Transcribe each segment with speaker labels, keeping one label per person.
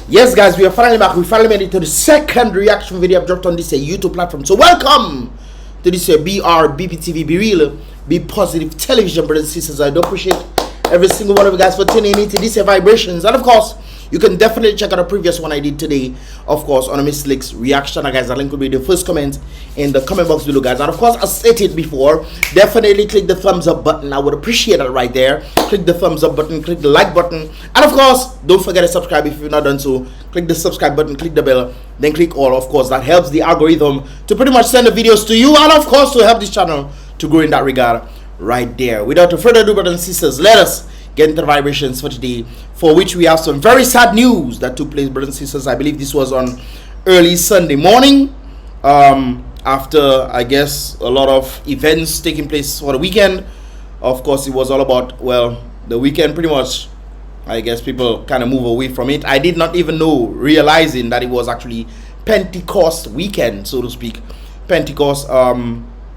Speaker 1: Yes, guys, we are finally back. We finally made it to the second reaction video I've dropped on this YouTube platform. So welcome to this Brbptv. Be real, be positive television, brothers and sisters. I do appreciate every single one of you guys for tuning into these vibrations. And of course, you can definitely check out a previous one I did today, of course, on a Miss Lick's reaction. And guys, the link will be in the first comment in the comment box below, guys. And of course, as stated before, definitely click the thumbs up button. I would appreciate it right there. Click the thumbs up button, click the like button, and of course, don't forget to subscribe if you've not done so. Click the subscribe button, click the bell, then click all. Of course, that helps the algorithm to pretty much send the videos to you, and of course, to help this channel to grow in that regard right there. Without further ado, brothers and sisters, let us get into the vibrations for today, for which we have some very sad news that took place, brothers and sisters. I believe this was on early Sunday morning, after I guess a lot of events taking place for the weekend. Of course, it was all about, well, the weekend pretty much, I guess people kind of move away from it. I did not even know, realizing that it was actually Pentecost weekend, so to speak. Pentecost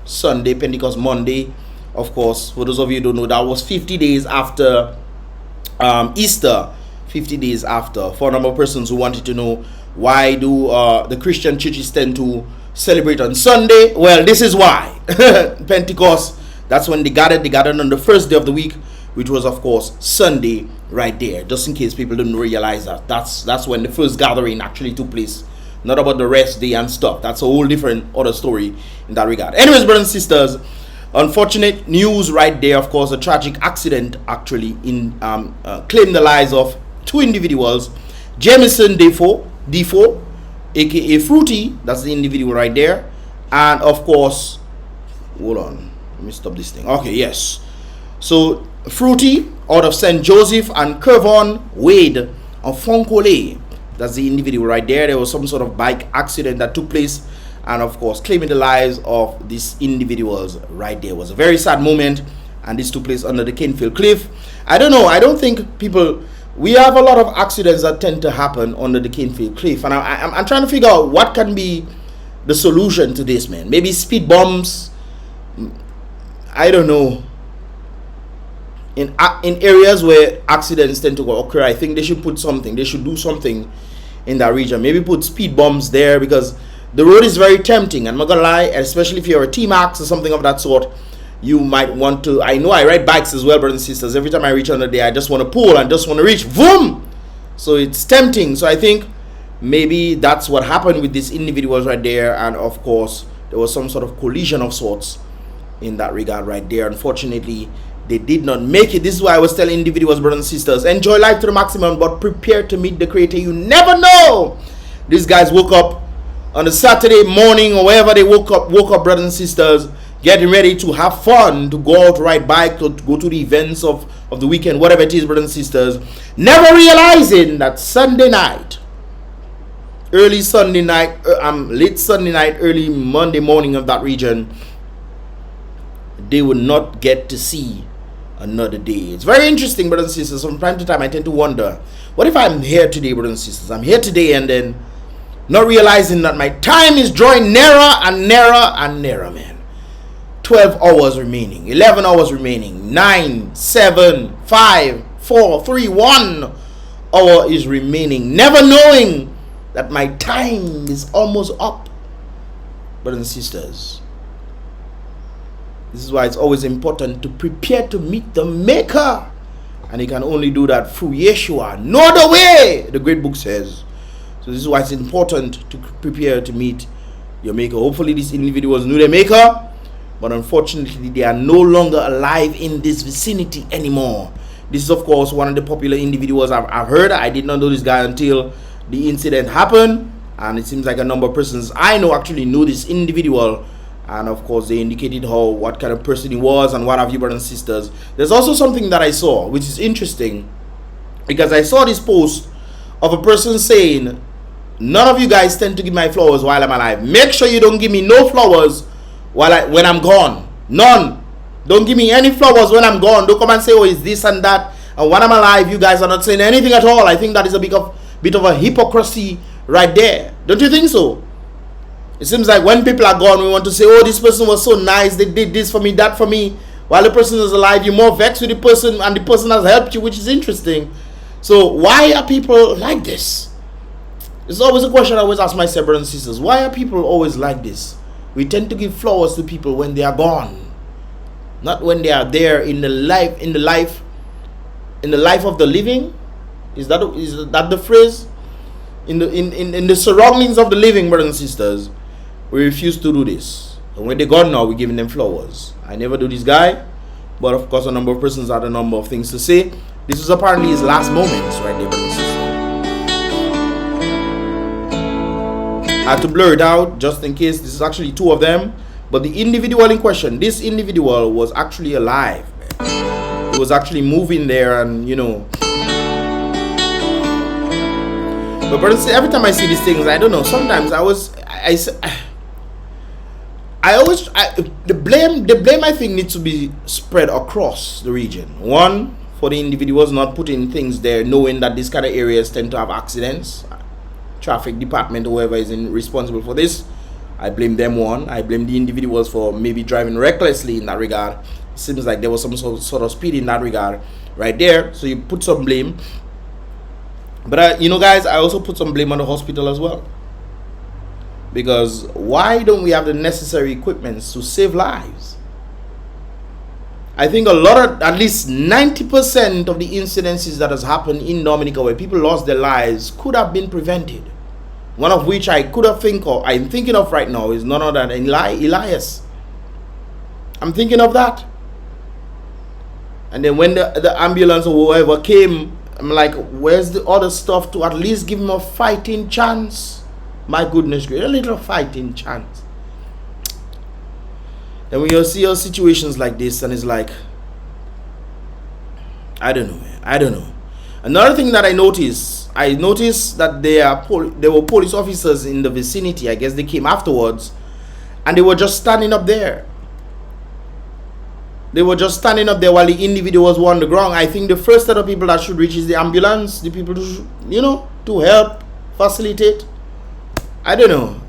Speaker 1: Sunday, Pentecost Monday. Of course, for those of you who don't know, that was 50 days after Easter. 50 days after. For a number of persons who wanted to know, why do the Christian churches tend to celebrate on Sunday? Well, this is why. Pentecost, that's when they gathered on the first day of the week, which was of course Sunday right there. Just in case people didn't realize that. That's when the first gathering actually took place. Not about the rest day and stuff. That's a whole different other story in that regard. Anyways, brothers and sisters, unfortunate news right there. Of course, a tragic accident actually claimed the lives of two individuals. Jameson Defoe, aka Fruity, that's the individual right there, and of course, hold on, let me stop this thing. Okay, yes. So Fruity out of St. Joseph, and Kervon Wade of Fonkole, that's the individual right there. There was some sort of bike accident that took place, and of course claiming the lives of these individuals right there. It was a very sad moment, and this took place under the Canefield Cliff. I don't know, I don't think people, we have a lot of accidents that tend to happen under the Canefield Cliff, and I'm trying to figure out what can be the solution to this, man. Maybe speed bumps, I don't know. In areas where accidents tend to occur, I think they should put something, they should do something in that region. Maybe put speed bumps there, because the road is very tempting. I'm not gonna lie, especially if you're a T-Max or something of that sort. You might want to, I know I ride bikes as well, brothers and sisters. Every time I reach on the day, I just want to pull and just want to reach, boom. So it's tempting. So I think maybe that's what happened with these individuals right there. And of course, there was some sort of collision of sorts in that regard right there. Unfortunately, they did not make it. This is why I was telling individuals, brothers and sisters, enjoy life to the maximum, but prepare to meet the Creator. You never know. These guys woke up on a Saturday morning or wherever they woke up, brothers and sisters, getting ready to have fun, to go out, ride bike, to go to the events of the weekend, whatever it is, brothers and sisters, never realizing that Sunday night, early Sunday night, late Sunday night, early Monday morning of that region, they would not get to see another day. It's very interesting, brothers and sisters. From time to time, I tend to wonder, what if I'm here today, brothers and sisters? I'm here today, and then not realizing that my time is drawing nearer and nearer and nearer, man. 12 hours remaining, 11 hours remaining, 9, 7, 5, 4, 3, 1 hour is remaining, never knowing that my time is almost up, brothers and sisters. This is why it's always important to prepare to meet the Maker, and you can only do that through Yeshua, no other way, the great book says. So this is why it's important to prepare to meet your Maker. Hopefully these individuals knew their Maker, but unfortunately they are no longer alive in this vicinity anymore. This is of course one of the popular individuals I've heard. I did not know this guy until the incident happened, and it seems like a number of persons I know actually know this individual, and of course they indicated what kind of person he was and what have you, brothers and sisters. There's also something that I saw which is interesting, because I saw this post of a person saying, none of you guys tend to give my flowers while I'm alive. Make sure you don't give me no flowers when I'm gone. None. Don't give me any flowers when I'm gone. Don't come and say, oh, it's this and that, and when I'm alive you guys are not saying anything at all. I think that is a bit of a hypocrisy right there. Don't you think so? It seems like when people are gone, we want to say, oh, this person was so nice, they did this for me, that for me. While the person is alive, you're more vexed with the person, and the person has helped you, which is interesting. So why are people like this? It's always a question I always ask my brothers and sisters. Why are people always like this? We tend to give flowers to people when they are gone, not when they are there in the life of the living. Is that the phrase? In the surroundings of the living, brothers and sisters, we refuse to do this. And when they're gone now, we're giving them flowers. I never do this guy, but of course a number of persons had a number of things to say. This was apparently his last moments right there, brothers and sisters. I had to blur it out just in case. This is actually two of them, but the individual in question, this individual was actually alive, man. He was actually moving there, and you know. But brothers, every time I see these things, I don't know, sometimes the blame I think needs to be spread across the region. One, for the individuals not putting things there, knowing that these kind of areas tend to have accidents. Traffic department or whoever is responsible for this, I blame them. One, I blame the individuals for maybe driving recklessly in that regard. It seems like there was some sort of speed in that regard right there, so you put some blame. But you know, guys, I also put some blame on the hospital as well, because why don't we have the necessary equipments to save lives? I think at least 90% of the incidences that has happened in Dominica where people lost their lives could have been prevented. One of which I'm thinking of right now is none other than Elias. I'm thinking of that. And then when the ambulance or whoever came, I'm like, where's the other stuff to at least give him a fighting chance? My goodness, a little fighting chance. And when you see situations like this, and it's like, I don't know, man. I don't know. Another thing that I noticed that there were police officers in the vicinity. I guess they came afterwards, and they were just standing up there. They were just standing up there while the individuals were on the ground. I think the first set of people that should reach is the ambulance, the people to help, facilitate. I don't know.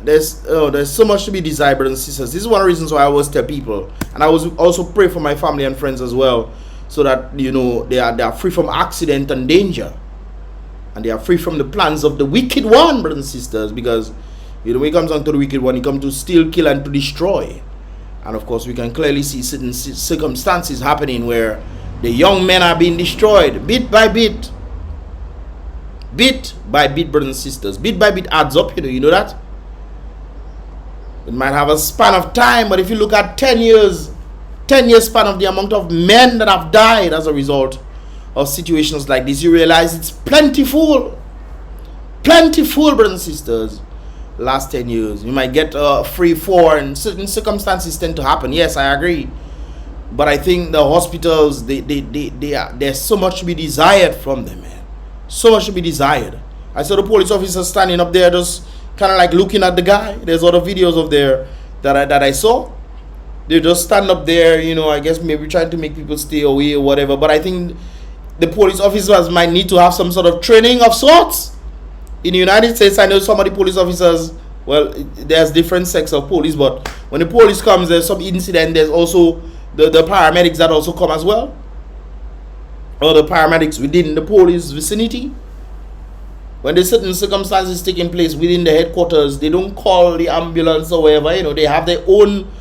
Speaker 1: There's so much to be desired, brothers and sisters. This is one of the reasons why I always tell people, and I always also pray for my family and friends as well, so that they are free from accident and danger, and they are free from the plans of the wicked one, brothers and sisters. Because when it comes down to the wicked one, he comes to steal, kill, and to destroy. And of course, we can clearly see certain circumstances happening where the young men are being destroyed bit by bit. Bit by bit, brothers and sisters. Bit by bit adds up, you know that? It might have a span of time, but if you look at 10 years span of the amount of men that have died as a result of situations like this, you realize it's plentiful. Plentiful, brothers and sisters. Last 10 years. You might get 3-4, and certain circumstances tend to happen. Yes, I agree. But I think the hospitals, there's so much to be desired from them, man. So much to be desired. I saw the police officer standing up there just kind of like looking at the guy. There's other videos of there that I saw. They just stand up there, I guess maybe trying to make people stay away or whatever. But I think the police officers might need to have some sort of training of sorts. In the United States, I know some of the police officers, well, there's different sects of police, but when the police comes, there's some incident, there's also the paramedics that also come as well. Or the paramedics within the police vicinity. When there's certain circumstances taking place within the headquarters, they don't call the ambulance or whatever, they have their own,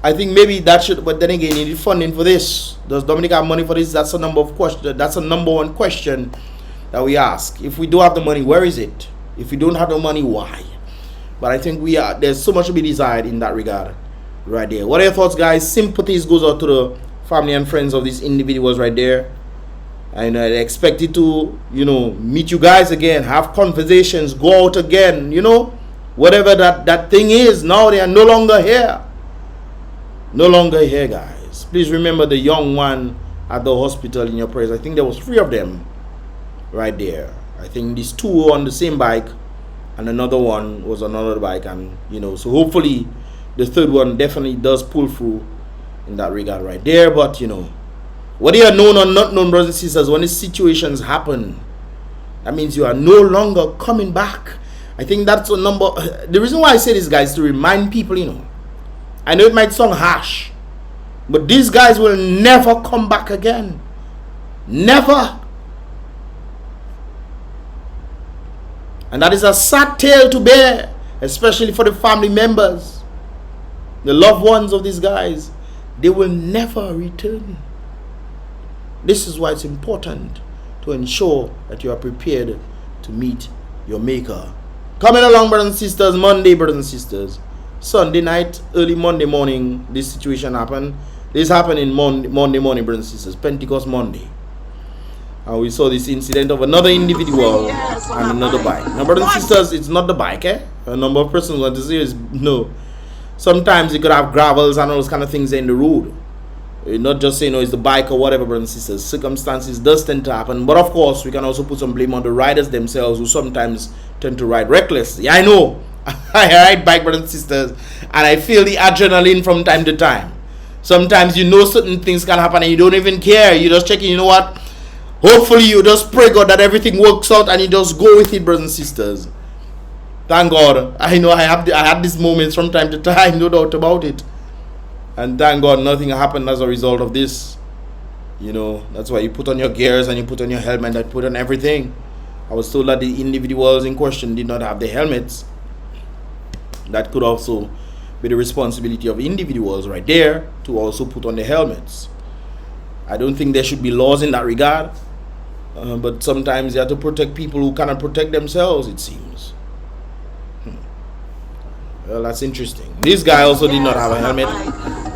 Speaker 1: I think maybe that should, but then again, you need funding for this. Does Dominica have money for this? That's a number one question that we ask. If we do have the money, where is it? If we don't have the money, why? But I think there's so much to be desired in that regard right there. What are your thoughts, guys? Sympathies goes out to the family and friends of these individuals right there. And I expected to, meet you guys again, have conversations, go out again, whatever that thing is. Now they are no longer here. No longer here, guys. Please remember the young one at the hospital in your prayers. I think there was 3 of them right there. I think these 2 were on the same bike, and another one was on another bike, and so hopefully the 3rd one definitely does pull through in that regard right there. But whether you are known or not known, brothers and sisters, when these situations happen, that means you are no longer coming back. I think that's the reason why I say this, guys, to remind people, I know it might sound harsh, But these guys will never come back again. Never. And that is a sad tale to bear, especially for the family members, the loved ones of these guys. They will never return. This is why it's important to ensure that you are prepared to meet your maker. Coming along, brothers and sisters, Monday, brothers and sisters. Sunday night, early Monday morning, this situation happened. This happened in Monday morning, brothers and sisters, Pentecost Monday. And we saw this incident of another individual and another bike. Now, brothers and sisters, it's not the bike, eh? A number of persons want to say is no. Sometimes you could have gravels and all those kind of things in the road. You're not just saying, it's the bike or whatever, brothers and sisters. Circumstances does tend to happen. But of course, we can also put some blame on the riders themselves, who sometimes tend to ride recklessly. I know. I ride bike, brothers and sisters, and I feel the adrenaline from time to time. Sometimes you know certain things can happen and you don't even care. You just checking, you know what? Hopefully you just pray God that everything works out and you just go with it, brothers and sisters. Thank God. I know I had these moments from time to time, no doubt about it. And thank God nothing happened as a result of this. You know, that's why you put on your gears and you put on your helmet and put on everything. I was told that the individuals in question did not have the helmets. That could also be the responsibility of individuals right there to also put on the helmets. I don't think there should be laws in that regard. But sometimes you have to protect people who cannot protect themselves, it seems. Well, that's interesting. This guy also did not have a helmet.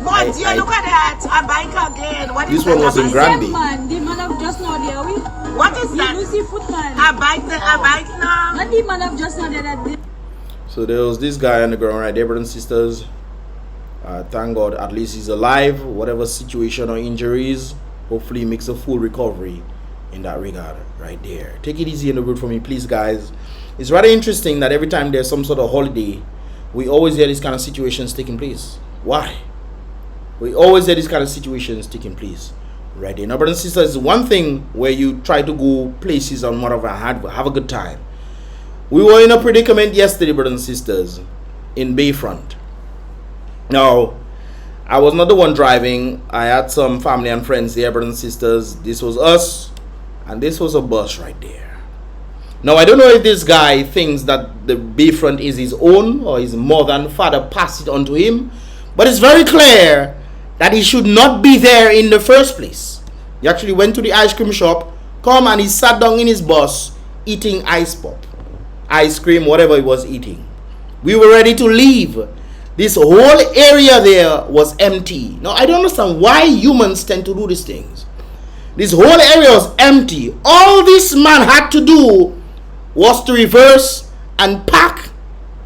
Speaker 2: But you look at that, a bike again. What
Speaker 1: this
Speaker 2: is
Speaker 1: one
Speaker 2: that?
Speaker 1: was in Granby.
Speaker 3: The man of just now there, we.
Speaker 2: What is that?
Speaker 3: Lucy footman.
Speaker 2: A bike now.
Speaker 3: Not the man of just now there that.
Speaker 1: So there was this guy on the ground right there, brothers and sisters. Thank God, at least he's alive. Whatever situation or injuries, hopefully he makes a full recovery in that regard right there. Take it easy on the road for me, please, guys. It's rather interesting that every time there's some sort of holiday, we always hear these kind of situations taking place. Why? We always hear these kind of situations taking place right there. Now, brothers and sisters, one thing where you try to go places and whatever, have a good time. We were in a predicament yesterday, brothers and sisters, in Bayfront. Now, I was not the one driving. I had some family and friends there, brothers and sisters. This was us, and this was a bus right there. Now, I don't know if this guy thinks that the Bayfront is his own or his mother and father passed it on to him, but it's very clear that he should not be there in the first place. He actually went to the ice cream shop, and he sat down in his bus eating ice pop, ice cream, whatever he was eating. We were ready to leave. This whole area there was empty. Now, I don't understand why humans tend to do these things. This whole area was empty. All this man had to do was to reverse and park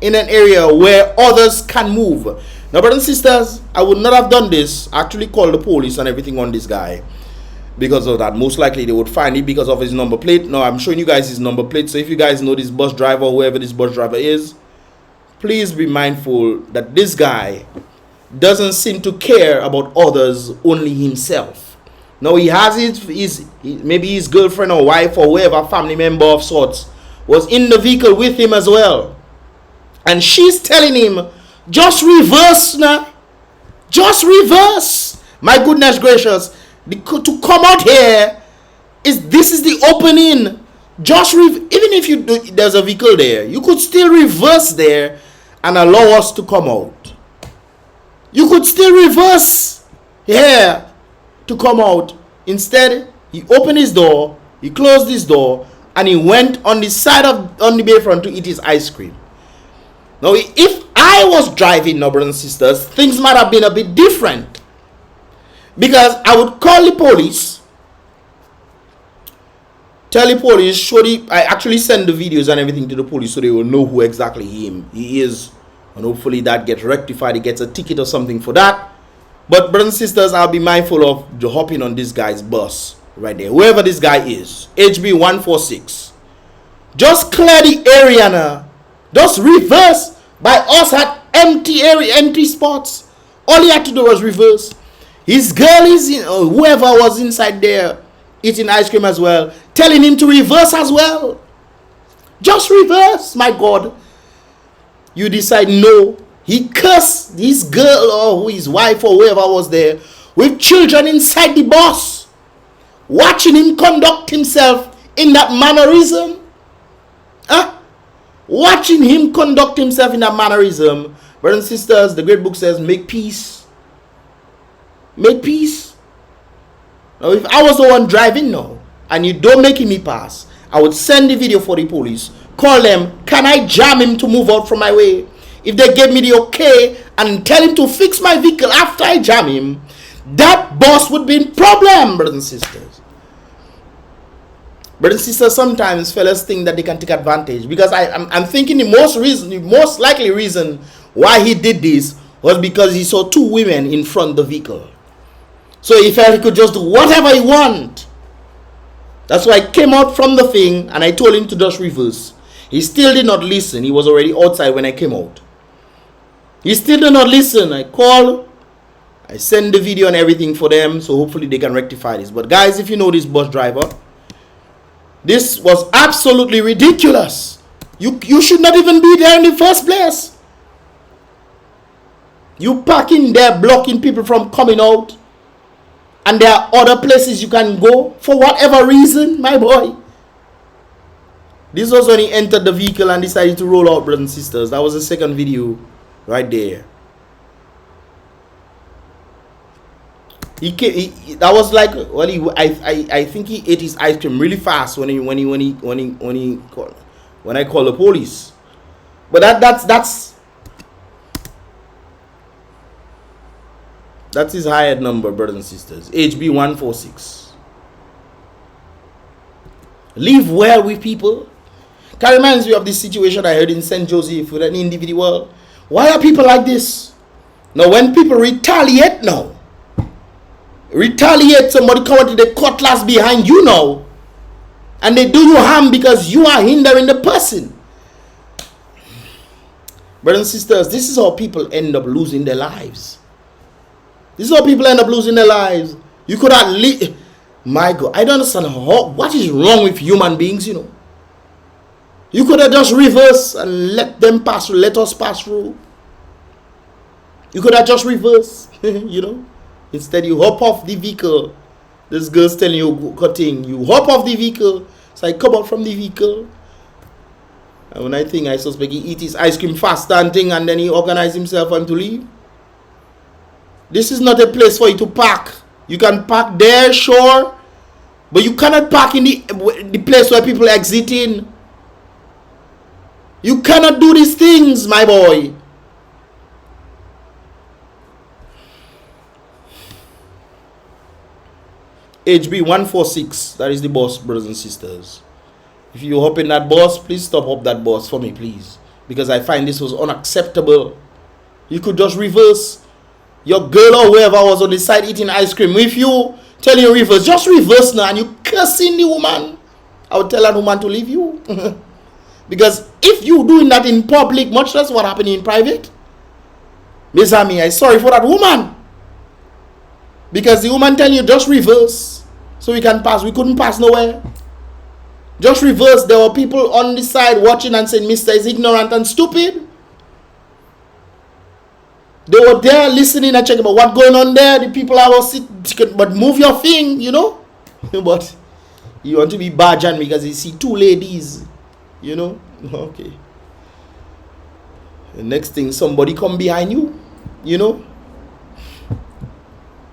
Speaker 1: in an area where others can move. Now, brothers and sisters, I would not have done this. I actually called the police and everything on this guy because of that. Most likely they would find it because of his number plate. Now, I'm showing you guys his number plate. So if you guys know this bus driver, whoever this bus driver is, please be mindful that this guy doesn't seem to care about others, only himself. Now, he has maybe his girlfriend or wife or whoever, family member of sorts, was in the vehicle with him as well. And she's telling him, just reverse now. Just reverse. My goodness gracious. To come out here, this is the opening. Just even if there's a vehicle there, you could still reverse there and allow us to come out. You could still reverse here to come out. Instead, he opened his door, he closed his door, and he went on the side on the bayfront to eat his ice cream. Now, if I was driving, now, brothers and sisters, things might have been a bit different. Because I would call the police, tell the police, I actually send the videos and everything to the police so they will know who exactly he is. And hopefully that gets rectified, he gets a ticket or something for that. But brothers and sisters, I'll be mindful of hopping on this guy's bus right there. Whoever this guy is, HB 146. Just clear the area now. Just reverse by us at empty spots. All he had to do was reverse. His girl is whoever was inside there eating ice cream as well, telling him to reverse as well. Just reverse, my God. You decide no. He cursed his girl or his wife or whoever was there with children inside the bus, watching him conduct himself in that mannerism. Huh? Watching him conduct himself in that mannerism. Brothers and sisters, the great book says, make peace. Make peace. Now, if I was the one driving now, and you don't make me pass, I would send the video for the police. Call them, can I jam him to move out from my way? If they gave me the okay and tell him to fix my vehicle after I jam him, that boss would be in problem, brothers and sisters. Brothers and sisters, sometimes fellas think that they can take advantage, because I'm thinking the most likely reason why he did this was because he saw two women in front of the vehicle. So he felt he could just do whatever he want. That's why I came out from the thing and I told him to just reverse. He still did not listen. He was already outside when I came out. He still did not listen. I called. I sent the video and everything for them, so hopefully they can rectify this. But guys, if you know this bus driver, this was absolutely ridiculous. You should not even be there in the first place. You parking there blocking people from coming out. And there are other places you can go for whatever reason, my boy. This was when he entered the vehicle and decided to roll out, brothers and sisters. That was the second video right there. That was like, well, I think he ate his ice cream really fast when I called the police. But that's his hired number, brothers and sisters. HB146. Live well with people. That reminds me of this situation I heard in St. Joseph with an individual. Why are people like this? Now, when people retaliate now, somebody come out with the cutlass behind you now, and they do you harm because you are hindering the person. Brothers and sisters, this is how people end up losing their lives. This is how people end up losing their lives. You could at least, my God, I don't understand what is wrong with human beings, you know. You could have just reversed and let them pass through, let us pass through. You could have just reversed, you know. Instead, you hop off the vehicle. This girl's telling you cutting. You hop off the vehicle. So I come out from the vehicle. And when I think I suspect he eat his ice cream faster and thing, and then he organize himself and to leave. This is not a place for you to park. You can park there, sure, but you cannot park in the place where people exit in. You cannot do these things, my boy. HB146, that is the bus, brothers and sisters. If you hop in that bus, please stop up that bus for me, please. Because I find this was unacceptable. You could just reverse. Your girl or whoever was on the side eating ice cream with you, telling you reverse, just reverse now, and you cursing the woman. I would tell that woman to leave you. Because if you doing that in public, much less what happened in private, Miss Ami, I'm sorry for that woman. Because the woman telling you just reverse so we can pass. We couldn't pass nowhere. Just reverse. There were people on the side watching and saying, Mr. is ignorant and stupid. They were there listening and checking about what's going on there. The people are sitting, but move your thing, you know. But you want to be badgering because you see two ladies, you know. Okay. The next thing, somebody come behind you, you know.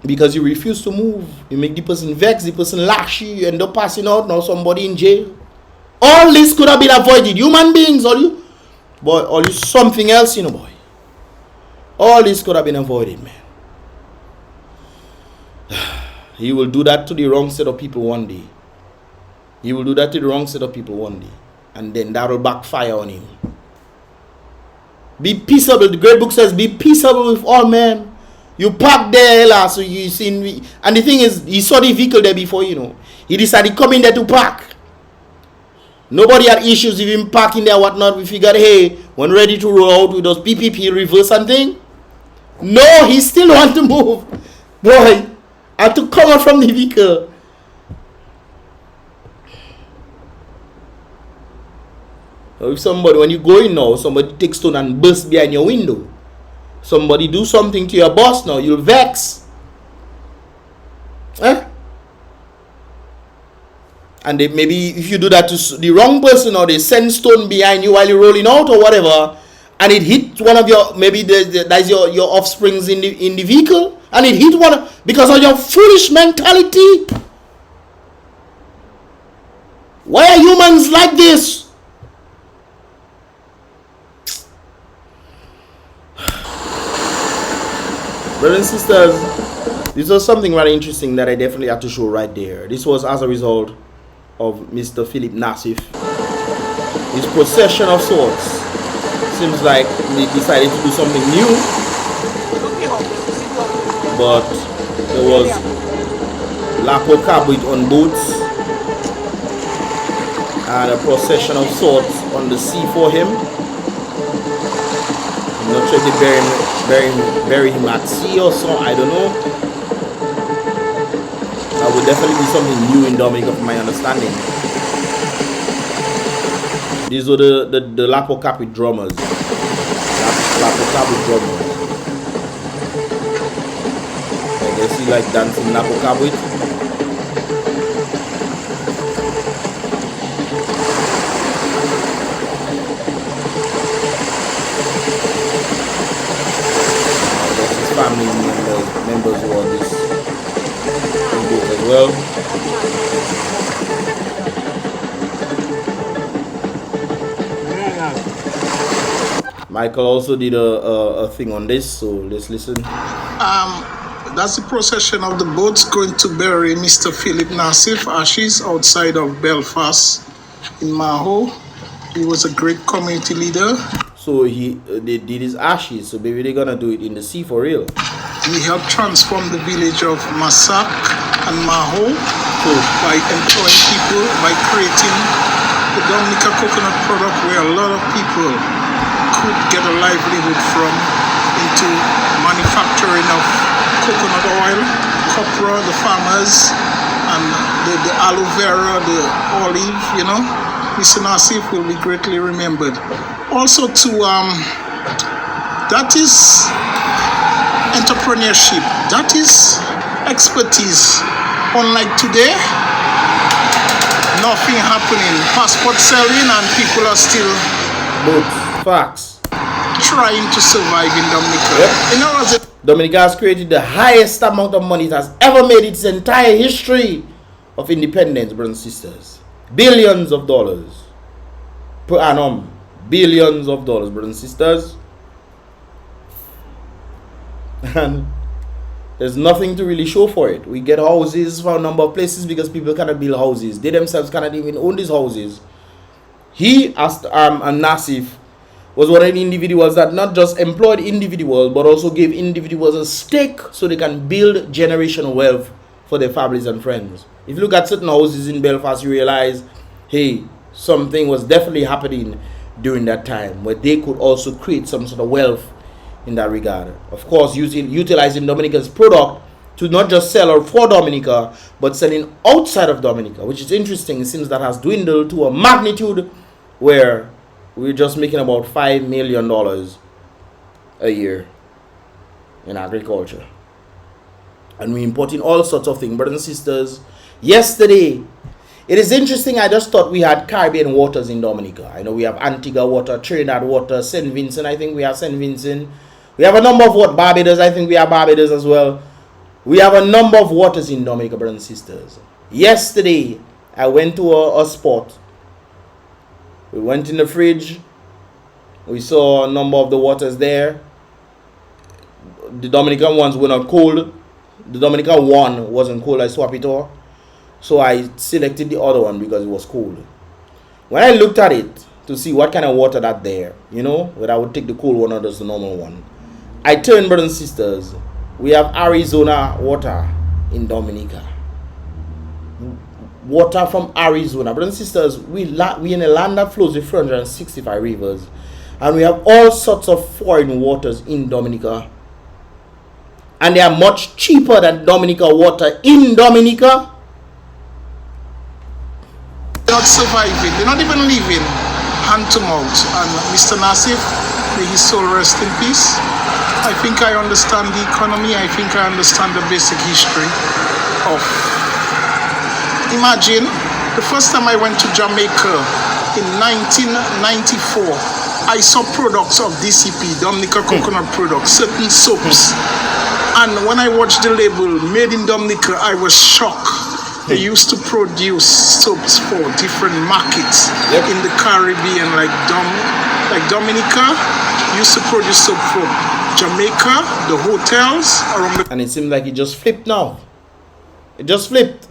Speaker 1: Because you refuse to move. You make the person vex, the person lash you, you end up passing out, now somebody in jail. All this could have been avoided. Human beings, all you something else, you know, boy. All this could have been avoided, man. He will do that to the wrong set of people one day. He will do that to the wrong set of people one day. And then that will backfire on him. Be peaceable. The great book says, be peaceable with all men. You park there, so you seen me. And the thing is, he saw the vehicle there before, you know. He decided to come in there to park. Nobody had issues with him parking there, whatnot. We figured, hey, when ready to roll out with those PPP reverse and thing. No, he still want to move. Boy, I had to come out from the vehicle. So if somebody, when you go in now, somebody takes stone and burst behind your window. Somebody do something to your boss now, you'll vex. Eh? And they, maybe if you do that to the wrong person, or they send stone behind you while you're rolling out or whatever, and it hit one of your, maybe that's your offsprings in the vehicle, and it hit one because of your foolish mentality. Why are humans like this? Brothers and sisters, this was something very interesting that I definitely had to show right there. This was as a result of Mr. Philip Nassif. His procession of sorts. Seems like they decided to do something new. But there was Lapo Cabrit on boats and a procession of sorts on the sea for him. I'm not sure if they bury him at sea or so, I don't know. That would definitely be something new in Dominica from my understanding. These were the Lapo Cabrit drummers. Lapo Cabrit drummers. I guess he like dancing Lapo Cabrit. Family members who are on this boat as well. Michael also did a thing on this, so let's listen.
Speaker 4: That's the procession of the boats going to bury Mr. Philip Nassif ashes outside of Belfast in Maho. He was a great community leader.
Speaker 1: So they did his ashes, so maybe they're gonna do it in the sea for real.
Speaker 4: He helped transform the village of Massac and Maho by employing people, by creating the Dominica coconut product where a lot of people could get a livelihood from, into manufacturing of coconut oil, copra, the farmers, and the aloe vera, the olive, you know. Mr. Nassif will be greatly remembered. Also that is entrepreneurship, that is expertise. Unlike today, nothing happening. Passport selling and people are still
Speaker 1: facts
Speaker 4: trying to survive in Dominica.
Speaker 1: Yep.
Speaker 4: You know,
Speaker 1: Dominica has created the highest amount of money it has ever made its entire history of independence, brothers and sisters. Billions of dollars per annum. Billions of dollars, brothers and sisters. And there's nothing to really show for it. We get houses from a number of places because people cannot build houses. They themselves cannot even own these houses. He, as Nassif, was one of the individuals that not just employed individuals, but also gave individuals a stake so they can build generational wealth for their families and friends. If you look at certain houses in Belfast, you realize, hey, something was definitely happening during that time where they could also create some sort of wealth in that regard. Of course, utilizing Dominica's product to not just sell for Dominica, but selling outside of Dominica, which is interesting. It seems that has dwindled to a magnitude where we're just making about $5 million a year in agriculture. And we're importing all sorts of things. Brothers and sisters, yesterday, it is interesting, I just thought we had Caribbean waters in Dominica. I know we have Antigua water, Trinidad water, St. Vincent, I think we have St. Vincent. We have a number of Barbados, I think we have Barbados as well. We have a number of waters in Dominica, brothers and sisters. Yesterday, I went to a spot. We went in the fridge. We saw a number of the waters there. The Dominican ones were not cold. The Dominican one wasn't cold. I swapped it all. So I selected the other one because it was cold. When I looked at it to see what kind of water that there, you know, whether I would take the cold one or just the normal one, I turned, brothers and sisters, we have Arizona water in Dominica. Water from Arizona. Brothers and sisters, we in a land that flows with 465 rivers. And we have all sorts of foreign waters in Dominica. And they are much cheaper than Dominica water in Dominica.
Speaker 4: they're not surviving, they're not even living hand to mouth. And Mr. Nassif, may his soul rest in peace. I think I understand the economy. I think I understand the basic history. of. Imagine the first time I went to Jamaica in 1994, I saw products of DCP, Dominica coconut products, certain soaps. And when I watched the label, made in Dominica, I was shocked. They used to produce soaps for different markets in the Caribbean, like Dominica used to produce soap for Jamaica, the hotels around the.
Speaker 1: And it seems like it just flipped now. It just flipped.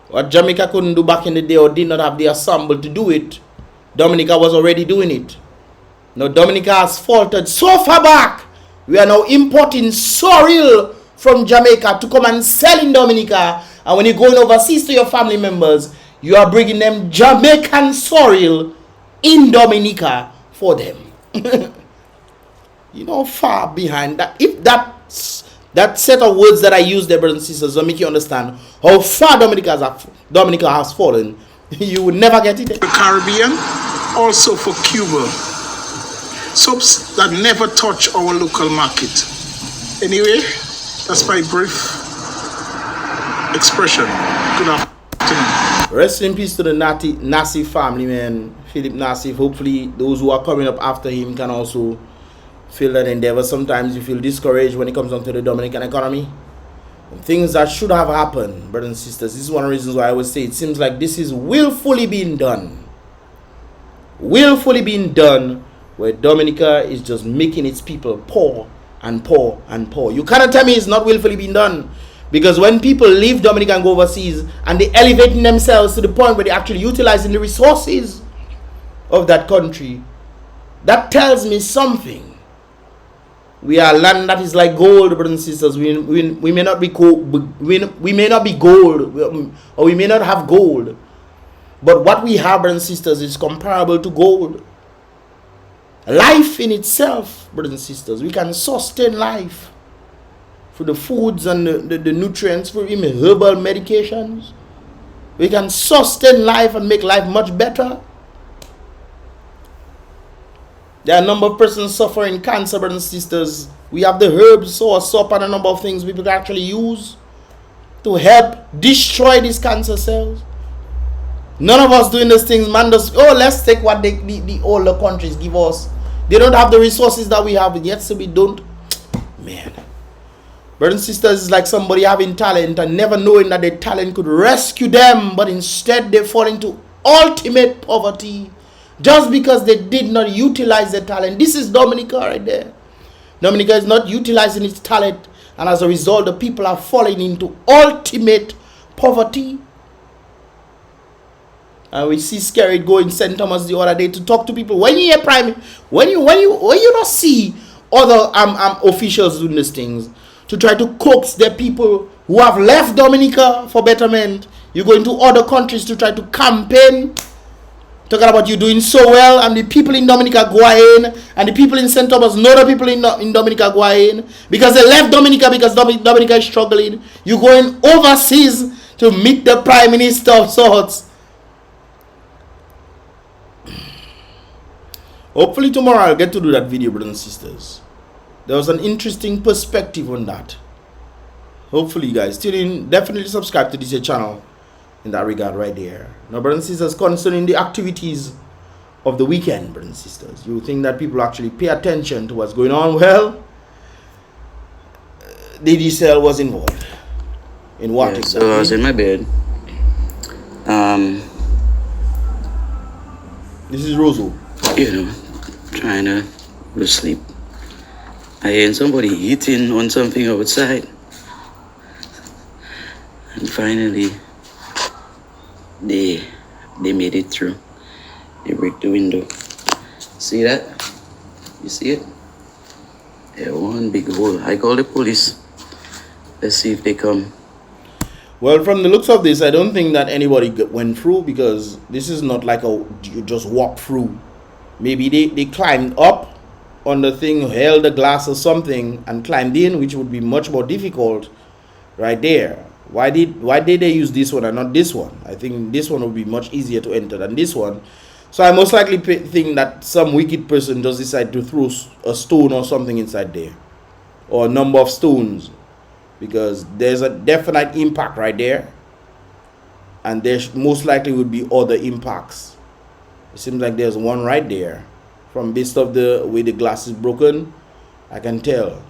Speaker 1: What Jamaica couldn't do back in the day or did not have the ensemble to do it, Dominica was already doing it. Now Dominica has faltered so far back. We are now importing sorrel from Jamaica to come and sell in Dominica. And when you're going overseas to your family members, you are bringing them Jamaican sorrel in Dominica for them. You know, far behind that. If that set of words that I use there, brothers and sisters, will make you understand how far Dominica has fallen, you would never get it.
Speaker 4: The Caribbean, also for Cuba. Soaps that never touch our local market. Anyway, that's my brief expression. Good afternoon.
Speaker 1: Rest in peace to the Nassif family, man. Philip Nassif. Hopefully, those who are coming up after him can also feel that endeavor. Sometimes you feel discouraged when it comes down to the Dominican economy. Things that should have happened, brothers and sisters. This is one of the reasons why I always say it seems like this is willfully being done. Willfully being done, where Dominica is just making its people poor and poor and poor. You cannot tell me it's not willfully being done. Because when people leave Dominica and go overseas and they elevating themselves to the point where they're actually utilizing the resources of that country, that tells me something. We are land that is like gold, brothers and sisters. We may not be we may not be gold, or we may not have gold, but what we have, brothers and sisters, is comparable to gold. Life in itself, brothers and sisters, we can sustain life for the foods and the nutrients, for even herbal medications. We can sustain life and make life much better. There are a number of persons suffering cancer, brothers and sisters. We have the herbs, soap, and a number of things people can actually use to help destroy these cancer cells. None of us doing these things, man. Let's take what the older countries give us. They don't have the resources that we have, yet so we don't. Man. Brothers and sisters, it's like somebody having talent and never knowing that their talent could rescue them, but instead they fall into ultimate poverty. Just because they did not utilize their talent. This is Dominica right there. Dominica is not utilizing its talent, and as a result, the people are falling into ultimate poverty. And we see Scary go in St. Thomas the other day to talk to people. When you hear when you not see other officials doing these things to try to coax the people who have left Dominica for betterment, you go into other countries to try to campaign. Talking about you doing so well, and the people in Dominica go in, and the people in St. Thomas know the people in Dominica go in because they left Dominica because Dominica is struggling. You going overseas to meet the Prime Minister of sorts. Hopefully tomorrow I'll get to do that video, brothers and sisters. There was an interesting perspective on that. Hopefully you guys tune in. Definitely subscribe to this channel in that regard right there. Now, brothers and sisters, concerning the activities of the weekend, brothers and sisters, you think that people actually pay attention to what's going on? Well, Digicel was involved in what?
Speaker 5: Yeah, so I was in my bed.
Speaker 1: This is Roso.
Speaker 5: You know, trying to go to sleep. I hear somebody eating on something outside. And finally, they made it through. They break the window. See that? You see it? Yeah, one big hole. I call the police. Let's see if they come.
Speaker 1: Well, from the looks of this, I don't think that anybody went through, because this is not like you just walk through. Maybe they climbed up on the thing, held the glass or something, and climbed in, which would be much more difficult right there. Why did they use this one and not this one? I think this one would be much easier to enter than this one. So I most likely think that some wicked person just decided to throw a stone or something inside there, or a number of stones, because there's a definite impact right there, and there most likely would be other impacts. It seems like there's one right there. From based of the way the glass is broken, I can tell.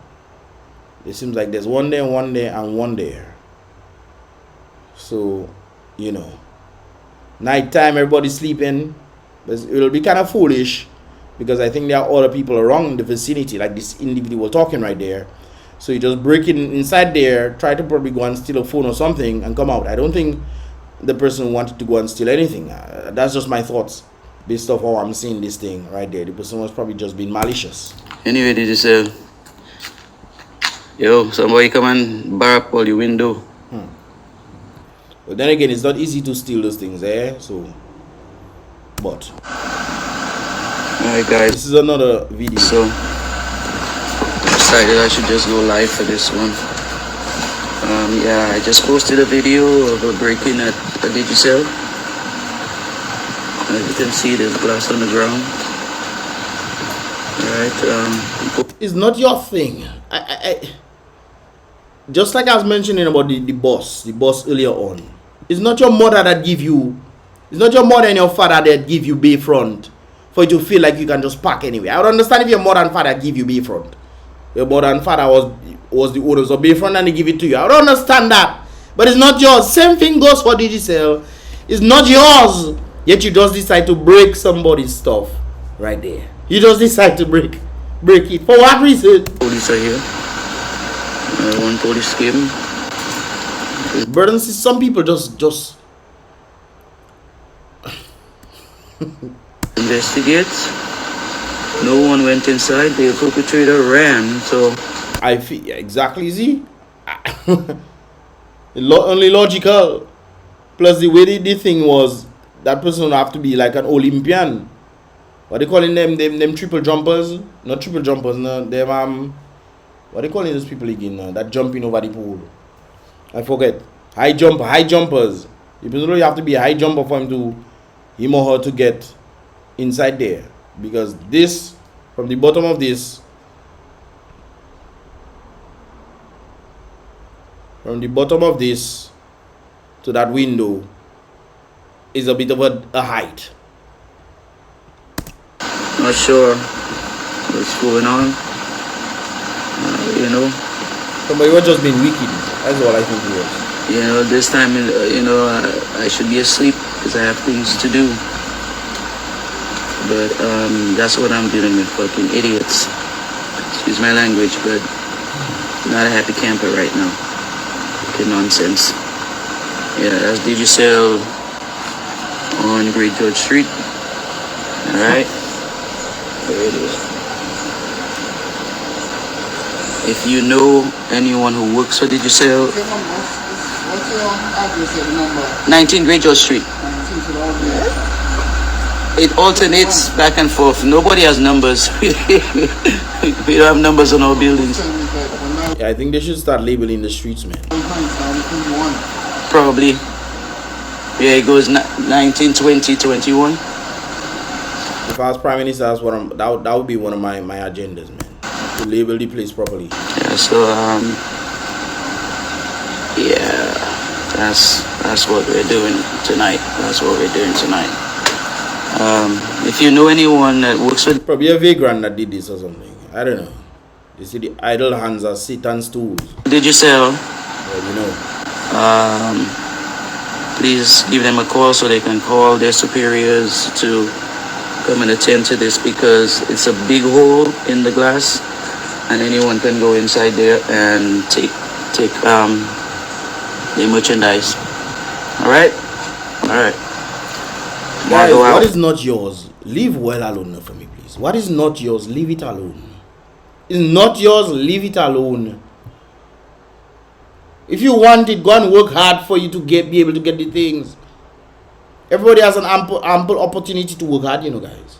Speaker 1: It seems like there's one there, and one there. So, you know, nighttime, everybody's sleeping. But it will be kind of foolish, because I think there are other people around the vicinity, like this individual talking right there. So you just break in inside there, try to probably go and steal a phone or something, and come out. I don't think the person wanted to go and steal anything. That's just my thoughts, based off how I'm seeing this thing right there. The person was probably just being malicious.
Speaker 5: Anyway, did you say, yo, somebody come and bar up all your window?
Speaker 1: But then again, it's not easy to steal those things, So, but
Speaker 5: alright, guys.
Speaker 1: This is another video.
Speaker 5: So, decided I should just go live for this one. Yeah, I just posted a video of a break-in at a Digicel. As you can see, there's glass on the ground. Alright,
Speaker 1: It's not your thing. Just like I was mentioning about the boss earlier on. It's not your mother that give you, it's not your mother and your father that give you bayfront for you to feel like you can just park anywhere. I would understand if your mother and father give you bayfront. Your mother and father was the owners of bayfront and they give it to you. I would understand that. But it's not yours. Same thing goes for Digicel. It's not yours. Yet you just decide to break somebody's stuff right there. You just decide to break it. For what reason?
Speaker 5: police are here. One police came.
Speaker 1: Brothers and sisters, some people just
Speaker 5: investigate. No one went inside. The perpetrator ran. So
Speaker 1: I feel exactly, see. Only logical. Plus the way the thing was, that person would have to be like an Olympian. What they calling them triple jumpers? Not triple jumpers, no. Them what they calling those people again? That jumping over the pool. I forget. High jumpers. You have to be a high jumper for him or her to get inside there. Because this, from the bottom of this, to that window is a bit of a height.
Speaker 5: not sure what's going on. You know.
Speaker 1: Somebody was just being wicked. That's all I think it was.
Speaker 5: You know, this time, I should be asleep because I have things to do. But that's what I'm dealing with, fucking idiots. Excuse my language, but not a happy camper right now. Fucking nonsense. Yeah, that's Digicel on Great George Street. Alright. There it is. If you know anyone who works for Digicel,
Speaker 6: What's your address and number?
Speaker 5: 19 Great George Street. It alternates back and forth. Nobody has numbers. We don't have numbers on our buildings.
Speaker 1: Yeah, I think they should start labeling the streets, man.
Speaker 5: Probably. Yeah, it goes 19, 20, 21.
Speaker 1: If I was Prime Minister, that would be one of my agendas, man. To label the place properly.
Speaker 5: Yeah, so yeah, that's what we're doing tonight. That's what we're doing tonight. If you know anyone that works with,
Speaker 1: Probably a vagrant that did this or something. I don't know. You see, the idle hands are Satan's tools.
Speaker 5: Digicel,
Speaker 1: Well, you know.
Speaker 5: please give them a call so they can call their superiors to come and attend to this, because it's a big hole in the glass and anyone can go inside there and take the merchandise. Alright?
Speaker 1: Guys, what is not yours, leave well alone for me, please. What is not yours, leave it alone. It's not yours, leave it alone. If you want it, go and work hard for you to be able to get the things. Everybody has an ample opportunity to work hard, you know, guys.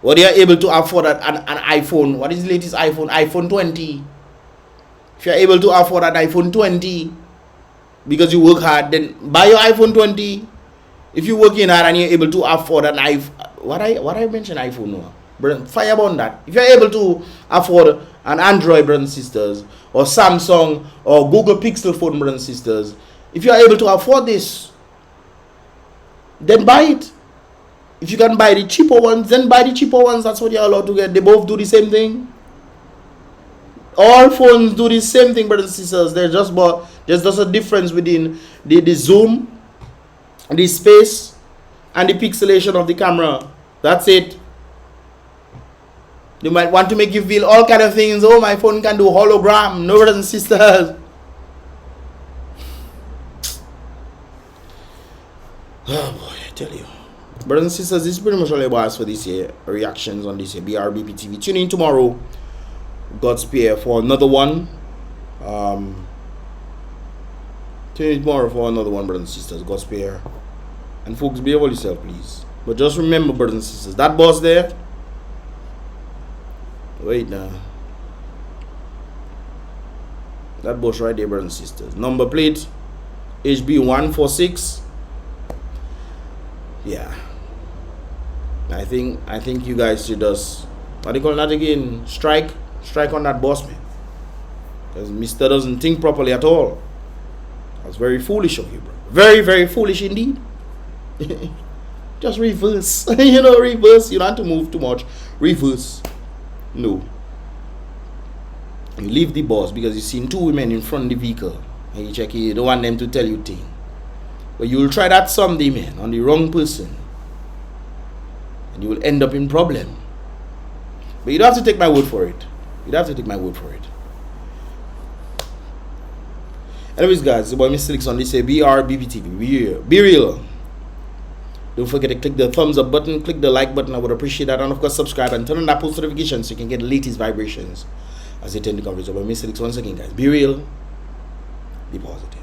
Speaker 1: Or they are able to afford an iPhone. What is the latest iPhone? iPhone 20. If you are able to afford an iPhone 20 because you work hard, then buy your iPhone 20. If you working hard and you're able to afford an iPhone, what I mentioned iPhone, no? Fire on that. If you're able to afford an Android, brothers and sisters, or Samsung or Google Pixel phone, brothers and sisters, if you're able to afford this, then buy it. If you can buy the cheaper ones, then buy the cheaper ones. That's what you're allowed to get. They both do the same thing. All phones do the same thing, brothers and sisters. There's just a difference within the zoom, the space, and the pixelation of the camera. That's it. They might want to make you feel all kind of things. Oh, my phone can do hologram. No, brothers and sisters. Oh boy, I tell you. Brothers and sisters, this is pretty much all it was for this year. Reactions on this year. Brbptv. Tune in tomorrow. God's spare for another one. Tune in tomorrow for another one, brothers and sisters. God's spare. And folks, behave yourself, please. But just remember, brothers and sisters, that boss there. Wait now. That boss right there, brothers and sisters. Number plate HB146. Yeah. I think you guys should just, what do you call that again? Strike on that boss, man. Because Mr. doesn't think properly at all. That's very foolish of you, bro. Very, very foolish indeed. Just reverse. Reverse. You don't have to move too much. Reverse. No. You leave the boss because you've seen two women in front of the vehicle. And you check it. You don't want them to tell you things. But you will try that someday, man, on the wrong person. And you will end up in problem. But you don't have to take my word for it. You don't have to take my word for it. Anyways, guys, it's about Mr. Lix on this Brbptv. Be real. Don't forget to click the thumbs up button, click the like button. I would appreciate that. And of course, subscribe and turn on that post notification so you can get the latest vibrations as they tend to come. It's about Mr. Lix once again, guys. Be real. Be positive.